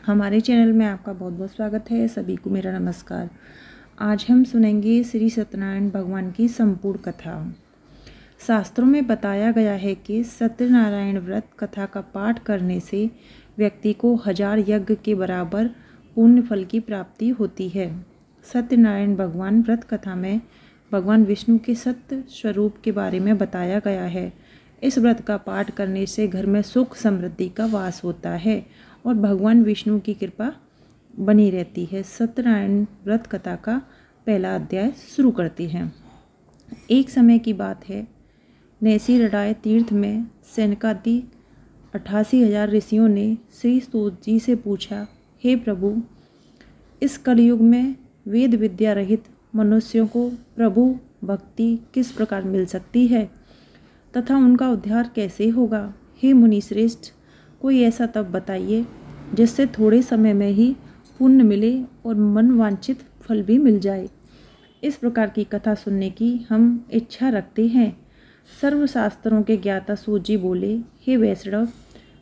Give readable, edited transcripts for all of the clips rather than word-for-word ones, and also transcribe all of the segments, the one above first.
हमारे चैनल में आपका बहुत बहुत स्वागत है। सभी को मेरा नमस्कार। आज हम सुनेंगे श्री सत्यनारायण भगवान की संपूर्ण कथा। शास्त्रों में बताया गया है कि सत्यनारायण व्रत कथा का पाठ करने से व्यक्ति को 1000 यज्ञ के बराबर पुण्य फल की प्राप्ति होती है। सत्यनारायण भगवान व्रत कथा में भगवान विष्णु के सत्य स्वरूप के बारे में बताया गया है। इस व्रत का पाठ करने से घर में सुख समृद्धि का वास होता है और भगवान विष्णु की कृपा बनी रहती है। सत्यनारायण व्रत कथा का पहला अध्याय शुरू करते हैं। एक समय की बात है, नैसी रडाय तीर्थ में सैनकादि 88,000 ऋषियों ने श्री सूत जी से पूछा, हे प्रभु, इस कलयुग में वेद विद्या रहित मनुष्यों को प्रभु भक्ति किस प्रकार मिल सकती है तथा उनका उद्धार कैसे होगा। हे मुनि श्रेष्ठ, कोई ऐसा तप बताइए जिससे थोड़े समय में ही पुण्य मिले और मन वांछित फल भी मिल जाए। इस प्रकार की कथा सुनने की हम इच्छा रखते हैं। सर्वशास्त्रों के ज्ञाता सूत जी बोले, हे वैष्णव,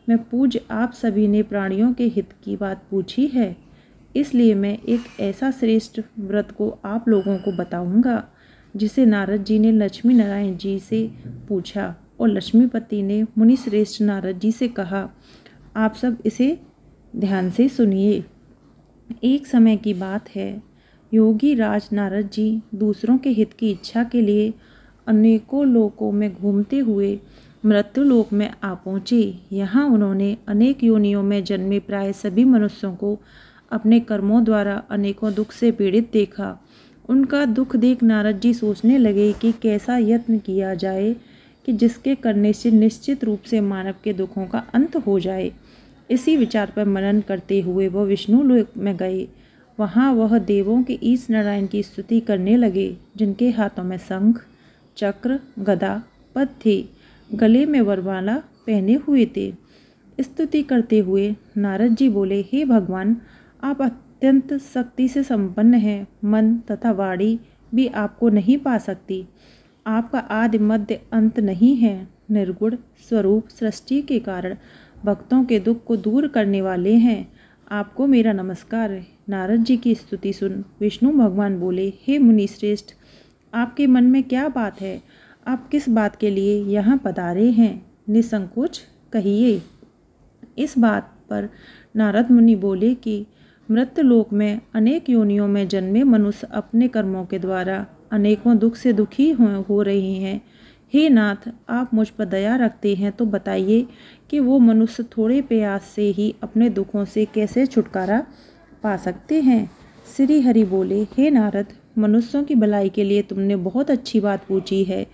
मैं पूज्य आप सभी ने प्राणियों के हित की बात पूछी है, इसलिए मैं एक ऐसा श्रेष्ठ व्रत को आप लोगों को बताऊंगा जिसे नारद जी ने लक्ष्मी नारायण जी से पूछा और लक्ष्मीपति ने मुनि श्रेष्ठ नारद जी से कहा, आप सब इसे ध्यान से सुनिए। एक समय की बात है, योगी राज नारद जी दूसरों के हित की इच्छा के लिए अनेकों लोकों में घूमते हुए मृत्यु लोक में आ पहुँचे। यहाँ उन्होंने अनेक योनियों में जन्मे प्राय सभी मनुष्यों को अपने कर्मों द्वारा अनेकों दुख से पीड़ित देखा। उनका दुख देख नारद जी सोचने लगे कि कैसा यत्न किया जाए कि जिसके करने से निश्चित रूप से मानव के दुखों का अंत हो जाए। इसी विचार पर मनन करते हुए वह विष्णु लोक में गए। वहाँ वह देवों के ईश नारायण की स्तुति करने लगे, जिनके हाथों में शंख, चक्र, गदा, पद्म थे, गले में वरमाला पहने हुए थे। स्तुति करते हुए नारद जी बोले, हे भगवान, आप अत्यंत शक्ति से संपन्न हैं। मन तथा वाणी भी आपको नहीं पा सकती। आपका आदि मध्य अंत नहीं है। निर्गुण स्वरूप सृष्टि के कारण भक्तों के दुख को दूर करने वाले हैं। आपको मेरा नमस्कार। नारद जी की स्तुति सुन विष्णु भगवान बोले, हे मुनि श्रेष्ठ, आपके मन में क्या बात है? आप किस बात के लिए यहाँ पधारे हैं? निसंकोच कहिए। इस बात पर नारद मुनि बोले कि मृत्युलोक में अनेक योनियों में जन्मे मनुष्य अपने कर्मों के द्वारा अनेकों दुख से दुखी हो रहे हैं। हे नाथ, आप मुझ पर दया रखते हैं तो बताइए कि वो मनुष्य थोड़े प्रयास से ही अपने दुखों से कैसे छुटकारा पा सकते हैं। श्री हरि बोले, हे नारद, मनुष्यों की भलाई के लिए तुमने बहुत अच्छी बात पूछी है।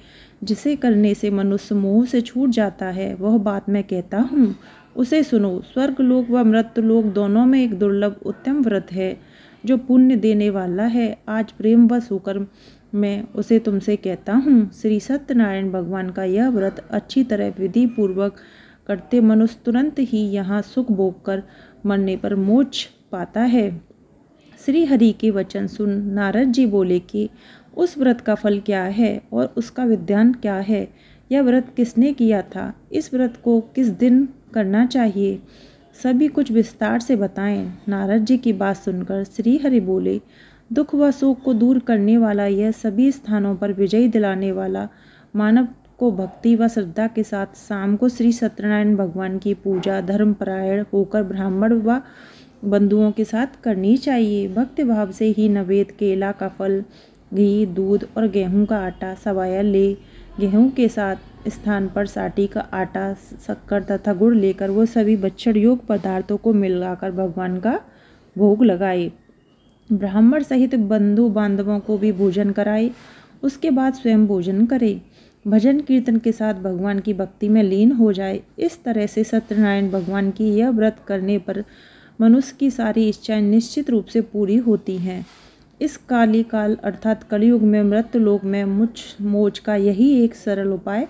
जिसे करने से मनुष्य मोह से छूट जाता है, वह बात मैं कहता हूँ, उसे सुनो। स्वर्गलोक व मृत्युलोक दोनों में एक दुर्लभ उत्तम व्रत है जो पुण्य देने वाला है। आज प्रेम व होकर मैं उसे तुमसे कहता हूँ। श्री सत्यनारायण भगवान का यह व्रत अच्छी तरह विधि पूर्वक करते मनुष्य तुरंत ही यहाँ सुख भोग कर मरने पर मोक्ष पाता है। श्री हरि के वचन सुन नारद जी बोले कि उस व्रत का फल क्या है और उसका विधान क्या है? यह व्रत किसने किया था? इस व्रत को किस दिन करना चाहिए? सभी कुछ विस्तार से बताएं। नारद जी की बात सुनकर श्री हरि बोले, दुख व शोक को दूर करने वाला, यह सभी स्थानों पर विजय दिलाने वाला, मानव को भक्ति व श्रद्धा के साथ शाम को श्री सत्यनारायण भगवान की पूजा धर्मपरायण होकर ब्राह्मण व बंधुओं के साथ करनी चाहिए। भक्ति भाव से ही नवेद, केला का फल, घी, दूध और गेहूं का आटा सवाया ले गेहूं के साथ स्थान पर साटी का आटा, शक्कर तथा गुड़ लेकर वो सभी भक्षण योग्य पदार्थों को मिलाकर भगवान का भोग लगाए। ब्राह्मण सहित बंधु बांधवों को भी भोजन कराए। उसके बाद स्वयं भोजन करे। भजन कीर्तन के साथ भगवान की भक्ति में लीन हो जाए। इस तरह से सत्यनारायण भगवान की यह व्रत करने पर मनुष्य की सारी इच्छाएं निश्चित रूप से पूरी होती हैं। इस काली काल अर्थात कलयुग में मृत्युलोक में मोक्ष का यही एक सरल उपाय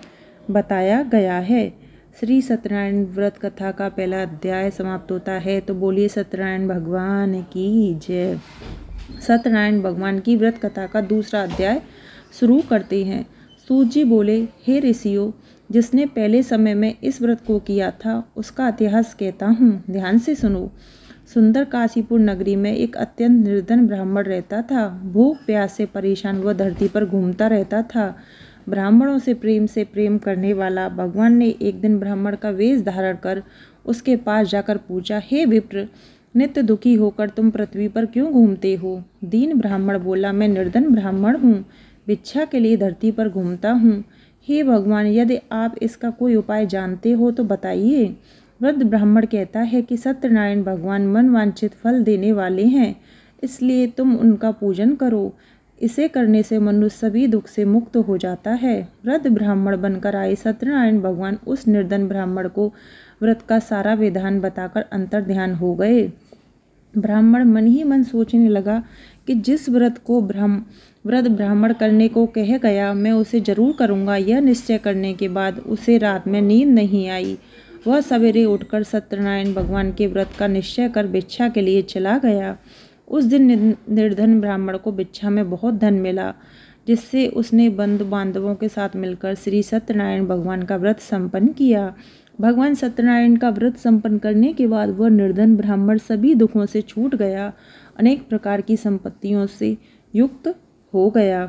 बताया गया है। श्री सत्यनारायण व्रत कथा का पहला अध्याय समाप्त होता है। तो बोलिए सत्यनारायण भगवान की जय। सत्यनारायण भगवान की व्रत कथा का दूसरा अध्याय शुरू करते हैं। सूत जी बोले, हे ऋषियों, जिसने पहले समय में इस व्रत को किया था उसका इतिहास कहता हूँ, ध्यान से सुनो। सुंदर काशीपुर नगरी में एक अत्यंत निर्धन ब्राह्मण रहता था। भूख प्यास से परेशान वह धरती पर घूमता रहता था। ब्राह्मणों से प्रेम करने वाला भगवान ने एक दिन ब्राह्मण का वेश धारण कर उसके पास जाकर पूछा, हे विप्र, नित्य दुखी होकर तुम पृथ्वी पर क्यों घूमते हो? दीन ब्राह्मण बोला, मैं निर्धन ब्राह्मण हूँ, भिक्षा के लिए धरती पर घूमता हूँ। हे भगवान, यदि आप इसका कोई उपाय जानते हो तो बताइए। वृद्ध ब्राह्मण कहता है कि सत्यनारायण भगवान मन वांछित फल देने वाले हैं, इसलिए तुम उनका पूजन करो। इसे करने से मनुष्य सभी दुख से मुक्त हो जाता है। वृद्ध ब्राह्मण बनकर आए सत्यनारायण भगवान उस निर्धन ब्राह्मण को व्रत का सारा विधान बताकर अंतर्ध्यान हो गए। ब्राह्मण मन ही मन सोचने लगा कि जिस व्रत को वृद्ध ब्राह्मण करने को कह गया, मैं उसे जरूर करूँगा। यह निश्चय करने के बाद उसे रात में नींद नहीं आई। वह सवेरे उठकर सत्यनारायण भगवान के व्रत का निश्चय कर भिक्षा के लिए चला गया। उस दिन निर्धन ब्राह्मण को भिक्षा में बहुत धन मिला, जिससे उसने बंधु बांधवों के साथ मिलकर श्री सत्यनारायण भगवान का व्रत संपन्न किया। भगवान सत्यनारायण का व्रत संपन्न करने के बाद वह निर्धन ब्राह्मण सभी दुखों से छूट गया, अनेक प्रकार की संपत्तियों से युक्त हो गया।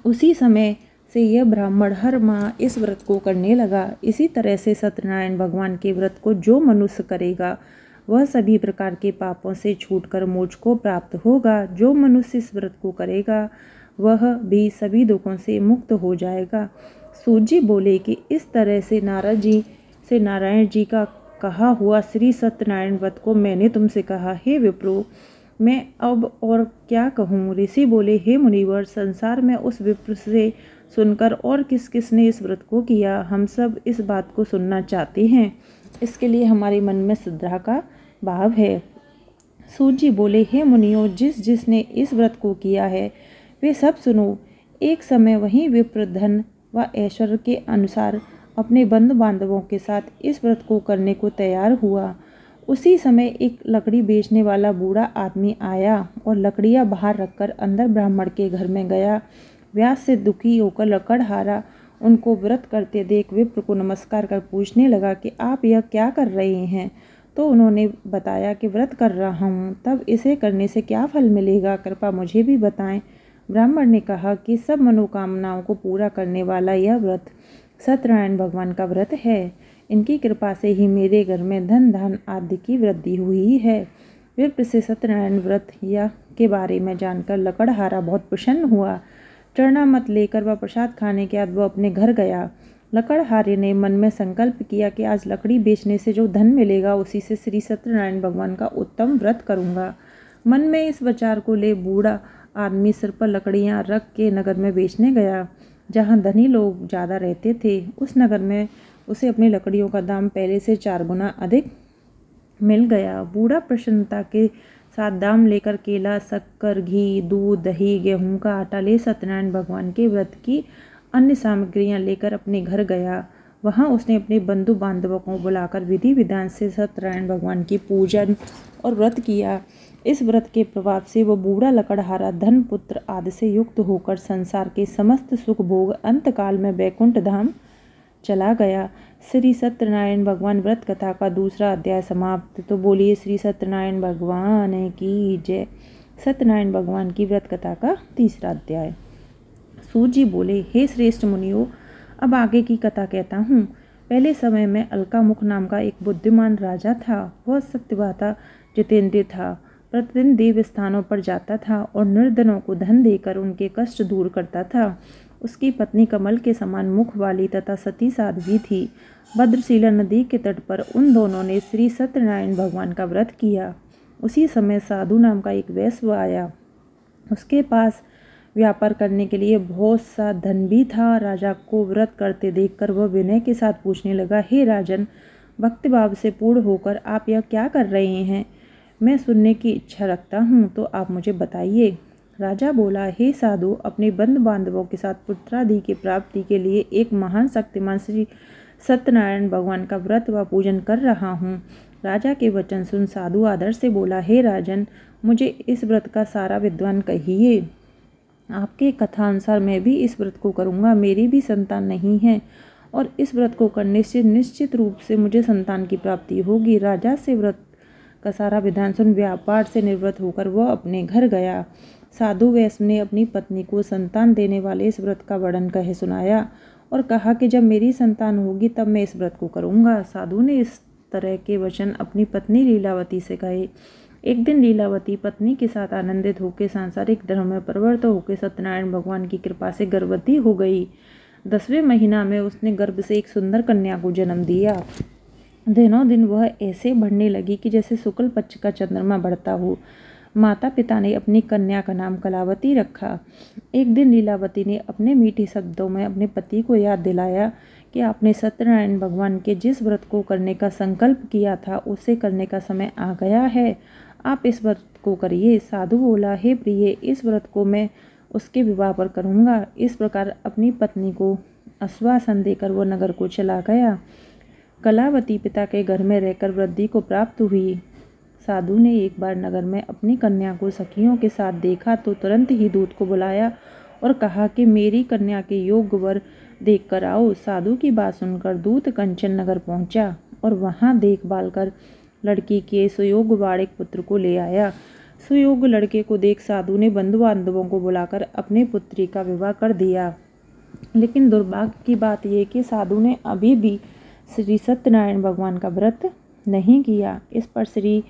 उसी समय से यह ब्राह्मण हर माह इस व्रत को करने लगा। इसी तरह से सत्यनारायण भगवान के व्रत को जो मनुष्य करेगा वह सभी प्रकार के पापों से छूटकर मोक्ष को प्राप्त होगा। जो मनुष्य इस व्रत को करेगा वह भी सभी दुखों से मुक्त हो जाएगा। सूत जी बोले कि इस तरह से नारायण जी का कहा हुआ श्री सत्यनारायण व्रत को मैंने तुमसे कहा। हे विप्रो, मैं अब और क्या कहूँ? ऋषि बोले, हे मुनिवर, संसार में उस विप्र से सुनकर और किस किस ने इस व्रत को किया, हम सब इस बात को सुनना चाहते हैं। इसके लिए हमारे मन में श्रद्धा का भाव है। सूत जी बोले, हे मुनियों, जिसने इस व्रत को किया है वे सब सुनो। एक समय वही विप्र धन व ऐश्वर्य के अनुसार अपने बंधु बांधवों के साथ इस व्रत को करने को तैयार हुआ। उसी समय एक लकड़ी बेचने वाला बूढ़ा आदमी आया और लकड़ियां बाहर रखकर अंदर ब्राह्मण के घर में गया। व्यास से दुखी होकर लकड़हारा उनको व्रत करते देख विप्र को नमस्कार कर पूछने लगा कि आप यह क्या कर रहे हैं? तो उन्होंने बताया कि व्रत कर रहा हूँ। तब इसे करने से क्या फल मिलेगा, कृपया मुझे भी बताएं। ब्राह्मण ने कहा कि सब मनोकामनाओं को पूरा करने वाला यह व्रत सत्यनारायण भगवान का व्रत है। इनकी कृपा से ही मेरे घर में धन धान आदि की वृद्धि हुई है। विप्र से सत्यनारायण व्रत के बारे में जानकर लकड़हारा बहुत प्रसन्न हुआ। चरणामत लेकर वह प्रसाद खाने के बाद वह अपने घर गया। लकड़हारे ने मन में संकल्प किया कि आज लकड़ी बेचने से जो धन मिलेगा उसी से श्री सत्यनारायण भगवान का उत्तम व्रत करूँगा। मन में इस विचार को ले बूढ़ा आदमी सिर पर लकड़ियाँ रख के नगर में बेचने गया। जहाँ धनी लोग ज़्यादा रहते थे उस नगर में उसे अपनी लकड़ियों का दाम पहले से 4 गुना अधिक मिल गया। बूढ़ा प्रसन्नता के साथ दाम लेकर केला, शक्कर, घी, दूध, दही, गेहूं का आटा ले सत्यनारायण भगवान के व्रत की अन्य सामग्रियां लेकर अपने घर गया। वहां उसने अपने बंधु बांधवों को बुलाकर विधि विधान से सत्यनारायण भगवान की पूजन और व्रत किया। इस व्रत के प्रभाव से वह बूढ़ा लकड़हारा धन पुत्र आदि से युक्त होकर संसार के समस्त सुख भोग अंतकाल में वैकुंठ धाम चला गया। श्री सत्यनारायण भगवान व्रत कथा का दूसरा अध्याय समाप्त। तो बोलिए श्री सत्यनारायण भगवान की जय। सत्यनारायण भगवान की व्रत कथा का तीसरा अध्याय। सूत जी बोले, हे श्रेष्ठ मुनियों, अब आगे की कथा कहता हूँ। पहले समय में अलकामुख नाम का एक बुद्धिमान राजा था। वह सत्यवाता जितेंद्रिय था। प्रतिदिन देव स्थानों पर जाता था और निर्धनों को धन देकर उनके कष्ट दूर करता था। उसकी पत्नी कमल के समान मुख वाली तथा सती साध्वी थी। भद्रशिला नदी के तट पर उन दोनों ने श्री सत्यनारायण भगवान का व्रत किया। उसी समय साधु नाम का एक वैश्य आया। उसके पास व्यापार करने के लिए बहुत सा धन भी था। राजा को व्रत करते देखकर वह विनय के साथ पूछने लगा, हे राजन, भक्तिभाव से पूर्ण होकर आप यह क्या कर रहे हैं? मैं सुनने की इच्छा रखता हूँ, तो आप मुझे बताइए। राजा बोला, हे साधु, अपने बंधु बांधवों के साथ पुत्रादि की प्राप्ति के लिए एक महान शक्तिमान श्री सत्यनारायण भगवान का व्रत व पूजन कर रहा हूँ। राजा के वचन सुन साधु आदर से बोला, हे राजन, मुझे इस व्रत का सारा विद्वान कहिए। आपके कथा अनुसार मैं भी इस व्रत को करूँगा। मेरी भी संतान नहीं है और इस व्रत को करने से निश्चित रूप से मुझे संतान की प्राप्ति होगी। राजा से व्रत का सारा विधान सुन व्यापार से निवृत्त होकर वह अपने घर गया। साधु वेश्म ने अपनी पत्नी को संतान देने वाले इस व्रत का वर्णन कहे सुनाया और कहा कि जब मेरी संतान होगी तब मैं इस व्रत को करूँगा। साधु ने इस तरह के वचन अपनी पत्नी लीलावती से कहे। एक दिन लीलावती पत्नी के साथ आनंदित होकर सांसारिक धर्म में प्रवृत्त होकर सत्यनारायण भगवान की कृपा से गर्भवती हो गई। 10वें महीना में उसने गर्भ से एक सुंदर कन्या को जन्म दिया। दिनों दिन वह ऐसे बढ़ने लगी कि जैसे शुक्ल पक्ष का चंद्रमा बढ़ता हो। माता पिता ने अपनी कन्या का नाम कलावती रखा। एक दिन लीलावती ने अपने मीठे शब्दों में अपने पति को याद दिलाया कि आपने सत्यनारायण भगवान के जिस व्रत को करने का संकल्प किया था उसे करने का समय आ गया है। आप इस व्रत को करिए। साधु बोला, हे प्रिय, इस व्रत को मैं उसके विवाह पर करूँगा। इस प्रकार अपनी पत्नी को आश्वासन देकर वह नगर को चला गया। कलावती पिता के घर में रहकर वृद्धि को प्राप्त हुई। साधु ने एक बार नगर में अपनी कन्या को सखियों के साथ देखा तो तुरंत ही दूत को बुलाया और कहा कि मेरी कन्या के योग्य वर देख कर आओ। साधु की बात सुनकर दूत कंचन नगर पहुंचा और वहां देखभाल कर लड़की के सुयोग्य वाड़िक पुत्र को ले आया। सुयोग्य लड़के को देख साधु ने बंधु बांधवों को बुलाकर अपनी पुत्री का विवाह कर दिया। लेकिन दुर्भाग्य की बात यह कि साधु ने अभी भी श्री सत्यनारायण भगवान का व्रत नहीं किया। इस पर श्री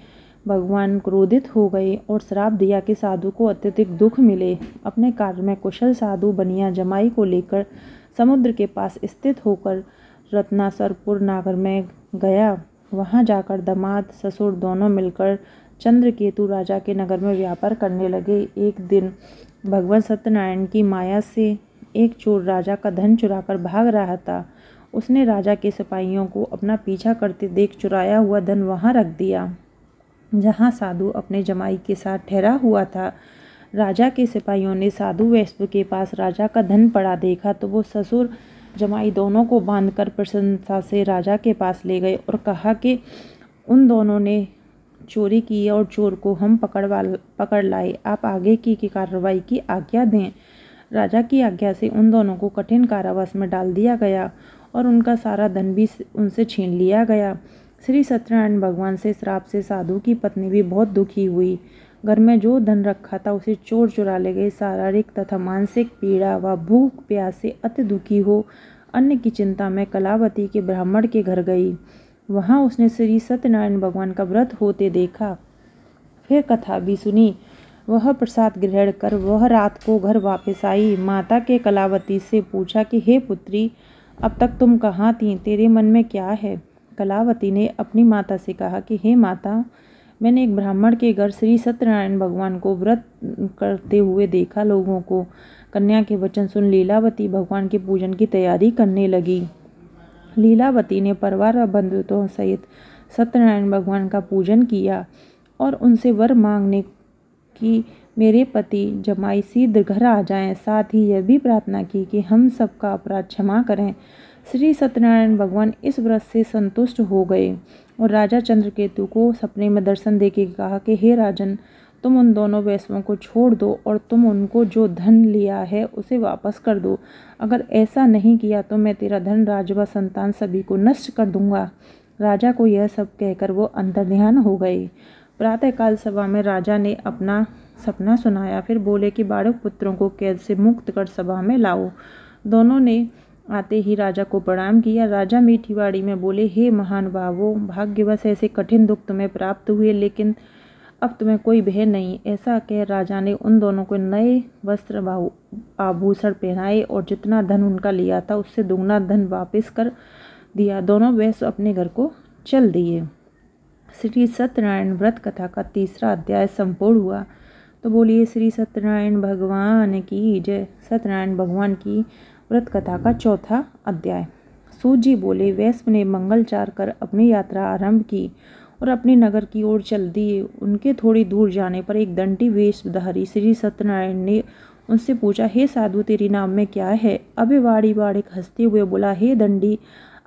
भगवान क्रोधित हो गए और श्राप दिया कि साधु को अत्यधिक दुख मिले। अपने कार्य में कुशल साधु बनिया जमाई को लेकर समुद्र के पास स्थित होकर रत्नासरपुर नागर में गया। वहां जाकर दामाद ससुर दोनों मिलकर चंद्रकेतु राजा के नगर में व्यापार करने लगे। एक दिन भगवान सत्यनारायण की माया से एक चोर राजा का धन चुराकर भाग रहा था। उसने राजा के सिपाहियों को अपना पीछा करते देख चुराया हुआ धन वहां रख दिया जहां साधु अपने जमाई के साथ ठहरा हुआ था। राजा के सिपाहियों ने साधु वेश्म के पास राजा का धन पड़ा देखा तो वो ससुर जमाई दोनों को बांधकर प्रसन्नता से राजा के पास ले गए और कहा कि उन दोनों ने चोरी की और चोर को हम पकड़ लाए। आप आगे की कार्रवाई की आज्ञा दें। राजा की आज्ञा से उन दोनों को कठिन कारावास में डाल दिया गया और उनका सारा धन भी उनसे छीन लिया गया। श्री सत्यनारायण भगवान से श्राप से साधु की पत्नी भी बहुत दुखी हुई। घर में जो धन रखा था उसे चोर चुरा ले गए। शारीरिक तथा मानसिक पीड़ा व भूख प्यास से अति दुखी हो अन्न की चिंता में कलावती के ब्राह्मण के घर गई। वहां उसने श्री सत्यनारायण भगवान का व्रत होते देखा। फिर कथा भी सुनी। वह प्रसाद ग्रहण कर वह रात को घर वापस आई। माता के कलावती से पूछा कि हे पुत्री, अब तक तुम कहाँ थी? तेरे मन में क्या है? कलावती ने अपनी माता से कहा कि हे माता, मैंने एक ब्राह्मण के घर श्री सत्यनारायण भगवान को व्रत करते हुए देखा। लोगों को कन्या के वचन सुन लीलावती भगवान के पूजन की तैयारी करने लगी। लीलावती ने परिवार व बंधुओं सहित सत्यनारायण भगवान का पूजन किया और उनसे वर मांगने की मेरे पति जमाई शीघ्र घर आ जाएं। साथ ही यह भी प्रार्थना की कि हम सबका अपराध क्षमा करें। श्री सत्यनारायण भगवान इस व्रत से संतुष्ट हो गए और राजा चंद्रकेतु को सपने में दर्शन देके कहा कि हे राजन, तुम उन दोनों वैश्यों को छोड़ दो और तुम उनको जो धन लिया है उसे वापस कर दो। अगर ऐसा नहीं किया तो मैं तेरा धन, राज व संतान सभी को नष्ट कर दूंगा। राजा को यह सब कहकर वो अंतर्ध्यान हो गए। प्रातःकाल सभा में राजा ने अपना सपना सुनाया। फिर बोले कि बालक पुत्रों को कैद से मुक्त कर सभा में लाओ। दोनों ने आते ही राजा को प्रणाम किया। राजा मीठी वाणी में बोले, हे महानुभावों, भाग्यवश ऐसे कठिन दुख तुम्हें प्राप्त हुए, लेकिन अब तुम्हें कोई भय नहीं। ऐसा कह राजा ने उन दोनों को नए वस्त्र आभूषण पहनाए और जितना धन उनका लिया था उससे दुगना धन वापस कर दिया। दोनों वैश्य अपने घर को चल दिए। श्री सत्यनारायण व्रत कथा का 3रा अध्याय संपूर्ण हुआ। तो बोलिए श्री सत्यनारायण भगवान की जय। सत्यनारायण भगवान की व्रत कथा का 4था अध्याय। सूत जी बोले, वैश्य ने मंगलचार कर अपनी यात्रा आरंभ की और अपने नगर की ओर चल दिए। उनके थोड़ी दूर जाने पर एक दंडी वेशधारी श्री सत्यनारायण ने उनसे पूछा, हे साधु, तेरी नाम में क्या है? अबे वाड़ी हंसते हुए बोला, हे दंडी,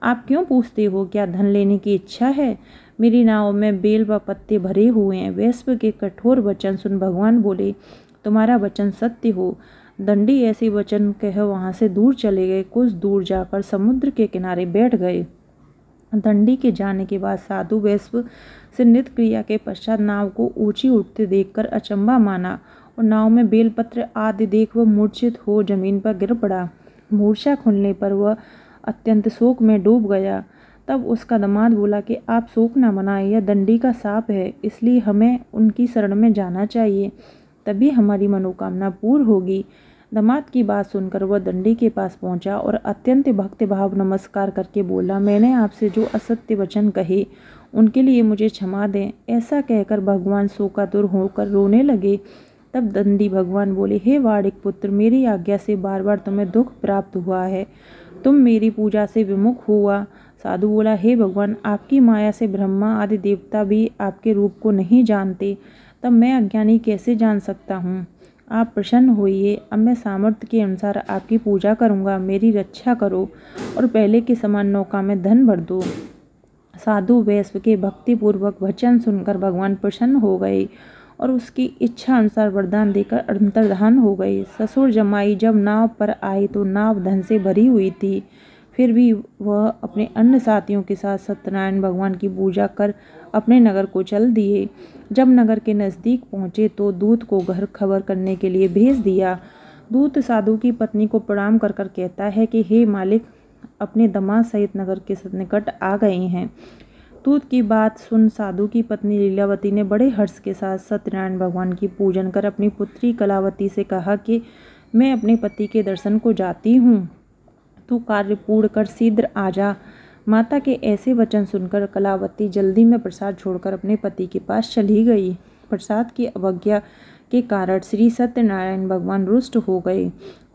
आप क्यों पूछते हो? क्या धन लेने की इच्छा है? मेरी नाव में बेल व पत्ते भरे हुए हैं। वैश्य के कठोर वचन सुन भगवान बोले, तुम्हारा वचन सत्य हो। दंडी ऐसे वचन कह वहां से दूर चले गए। कुछ दूर जाकर समुद्र के किनारे बैठ गए। दंडी के जाने के बाद साधु वैश्व से नित्य क्रिया के पश्चात नाव को ऊंची उठते देखकर अचंभा माना और नाव में बेलपत्र आदि देख वह मूर्छित हो जमीन पर गिर पड़ा। मूर्छा खुलने पर वह अत्यंत शोक में डूब गया। तब उसका दामाद बोला कि आप शोक न मनाएं, यह दंडी का शाप है, इसलिए हमें उनकी शरण में जाना चाहिए, तभी हमारी मनोकामना पूर्ण होगी। दामाद की बात सुनकर वह दंडी के पास पहुंचा और अत्यंत भक्तिभाव नमस्कार करके बोला, मैंने आपसे जो असत्य वचन कहे उनके लिए मुझे क्षमा दें। ऐसा कहकर भगवान शोकातुर होकर रोने लगे। तब दंडी भगवान बोले, हे वाणिक पुत्र, मेरी आज्ञा से बार बार तुम्हें दुख प्राप्त हुआ है, तुम मेरी पूजा से विमुख हुआ। साधु बोला, हे भगवान, आपकी माया से ब्रह्मा आदि देवता भी आपके रूप को नहीं जानते, तब मैं अज्ञानी कैसे जान सकता हूँ। आप प्रसन्न होइए, अब मैं सामर्थ्य के अनुसार आपकी पूजा करूँगा, मेरी रक्षा करो और पहले के समान नौका में धन भर दो। साधु वैश्व के भक्तिपूर्वक वचन सुनकर भगवान प्रसन्न हो गए और उसकी इच्छा अनुसार वरदान देकर अंतर्धान हो गए। ससुर जमाई जब नाव पर आए तो नाव धन से भरी हुई थी, फिर भी वह अपने अन्य साथियों के साथ सत्यनारायण भगवान की पूजा कर अपने नगर को चल दिए। जब नगर के नज़दीक पहुँचे तो दूत को घर खबर करने के लिए भेज दिया। दूत साधु की पत्नी को प्रणाम कर कहता है कि हे मालिक, अपने दामाद सहित नगर के निकट आ गए हैं। दूत की बात सुन साधु की पत्नी लीलावती ने बड़े हर्ष के साथ सत्यनारायण भगवान की पूजन कर अपनी पुत्री कलावती से कहा कि मैं अपने पति के दर्शन को जाती हूँ, तू कार्य पूर्ण कर शीघ्र आ जा। माता के ऐसे वचन सुनकर कलावती जल्दी में प्रसाद छोड़कर अपने पति के पास चली गई। प्रसाद की अवज्ञा के कारण श्री सत्यनारायण भगवान रुष्ट हो गए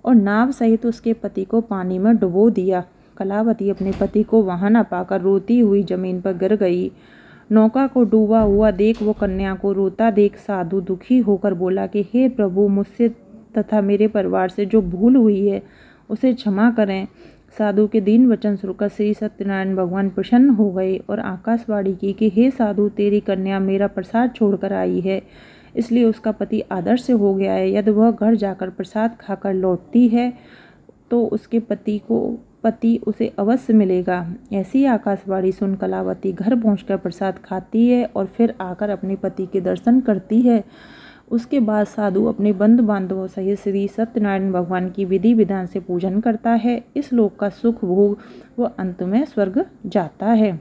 और नाव सहित उसके पति को पानी में डुबो दिया। कलावती अपने पति को वहां न पाकर रोती हुई जमीन पर गिर गई। नौका को डूबा हुआ देख वो कन्या को रोता देख साधु दुखी होकर बोला कि हे प्रभु, मुझसे तथा मेरे परिवार से जो भूल हुई है उसे क्षमा करें। साधु के दीन वचन सुनकर श्री सत्यनारायण भगवान प्रसन्न हो गए और आकाशवाणी की कि हे साधु, तेरी कन्या मेरा प्रसाद छोड़कर आई है, इसलिए उसका पति आदर्श से हो गया है। यदि वह घर जाकर प्रसाद खाकर लौटती है तो उसके पति उसे अवश्य मिलेगा। ऐसी आकाशवाणी सुन कलावती घर पहुंचकर प्रसाद खाती है और फिर आकर अपने पति के दर्शन करती है। उसके बाद साधु अपने बंधु बांधवों सहित श्री सत्यनारायण भगवान की विधि विधान से पूजन करता है। इस लोक का सुख भोग वह अंत में स्वर्ग जाता है।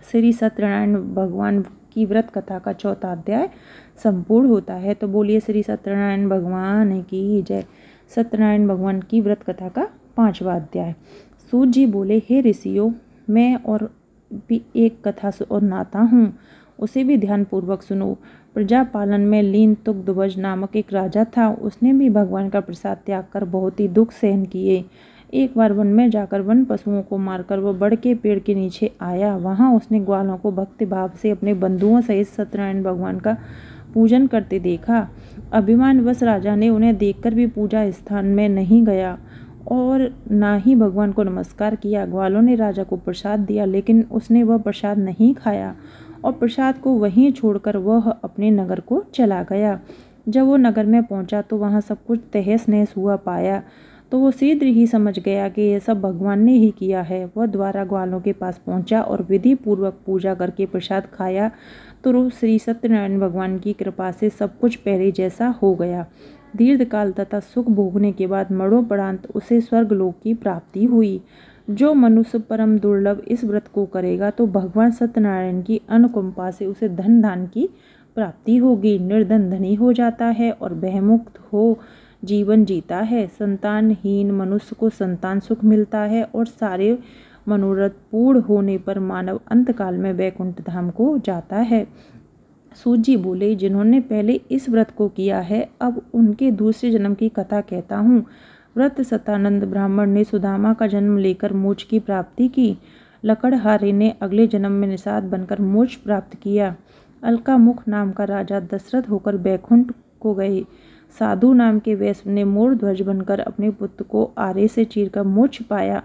श्री सत्यनारायण भगवान की व्रत कथा का चौथा अध्याय संपूर्ण होता है। तो बोलिए श्री सत्यनारायण भगवान की जय। सत्यनारायण भगवान की व्रत कथा का 5वां अध्याय। सूत जी बोले, हे ऋषियों, मैं और भी एक कथा सुनाता हूँ, उसे भी ध्यानपूर्वक सुनो। प्रजा पालन में लीन तुग्धध्वज नामक एक राजा था। उसने भी भगवान का प्रसाद त्याग कर बहुत ही दुख सहन किए। एक बार वन में जाकर वन पशुओं को मारकर वह बड़ के पेड़ के नीचे आया। वहाँ उसने ग्वालों को भक्ति भाव से अपने बंधुओं सहित सत्यनारायण भगवान का पूजन करते देखा। अभिमानवश राजा ने उन्हें देखकर भी पूजा स्थान में नहीं गया और ना ही भगवान को नमस्कार किया। ग्वालों ने राजा को प्रसाद दिया, लेकिन उसने वह प्रसाद नहीं खाया और प्रसाद को वहीं छोड़कर वह अपने नगर को चला गया। जब वो नगर में पहुंचा तो वहां सब कुछ तहस नहस हुआ पाया, तो वो शीघ्र ही समझ गया कि यह सब भगवान ने ही किया है। वह द्वारा ग्वालों के पास पहुंचा और विधि पूर्वक पूजा करके प्रसाद खाया तो श्री सत्यनारायण भगवान की कृपा से सब कुछ पहले जैसा हो गया। दीर्घकाल तथा सुख भोगने के बाद मरणोपरांत उसे स्वर्गलोक की प्राप्ति हुई। जो मनुष्य परम दुर्लभ इस व्रत को करेगा तो भगवान सत्यनारायण की अनुकंपा से उसे धन धान की प्राप्ति होगी। निर्धन धनी हो जाता है और भयमुक्त हो जीवन जीता है। संतानहीन मनुष्य को संतान सुख मिलता है और सारे मनोरथ पूर्ण होने पर मानव अंतकाल में वैकुंठ धाम को जाता है। सूत जी बोले, जिन्होंने पहले इस व्रत को किया है, अब उनके दूसरे जन्म की कथा कहता हूँ। व्रत सतानंद ब्राह्मण ने सुदामा का जन्म लेकर मोक्ष की प्राप्ति की। लकड़हारे ने अगले जन्म में निषाद बनकर मोक्ष प्राप्त किया। अलकामुख नाम का राजा दशरथ होकर बैकुंठ को गए। साधु नाम के वैश्य ने मोर ध्वज बनकर अपने पुत्र को आरे से चीरकर मोक्ष पाया।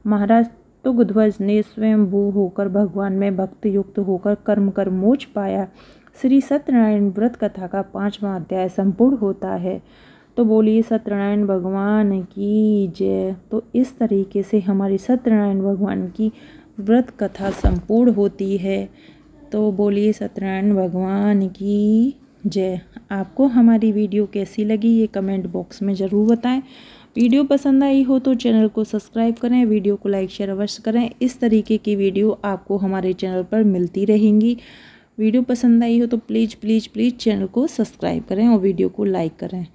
महाराज तुग्धध्वज ने स्वयं भू होकर भगवान में भक्त युक्त होकर कर्म कर मोक्ष पाया। श्री सत्यनारायण व्रत कथा का 5वां अध्याय संपूर्ण होता है। तो बोलिए सत्यनारायण भगवान की जय। तो इस तरीके से हमारी सत्यनारायण भगवान की व्रत कथा संपूर्ण होती है। तो बोलिए सत्यनारायण भगवान की जय। आपको हमारी वीडियो कैसी लगी ये कमेंट बॉक्स में ज़रूर बताएं। वीडियो पसंद आई हो तो चैनल को सब्सक्राइब करें, वीडियो को लाइक शेयर अवश्य करें। इस तरीके की वीडियो आपको हमारे चैनल पर मिलती रहेंगी। वीडियो पसंद आई हो तो प्लीज़ प्लीज़ प्लीज़ चैनल को सब्सक्राइब करें और वीडियो को लाइक करें।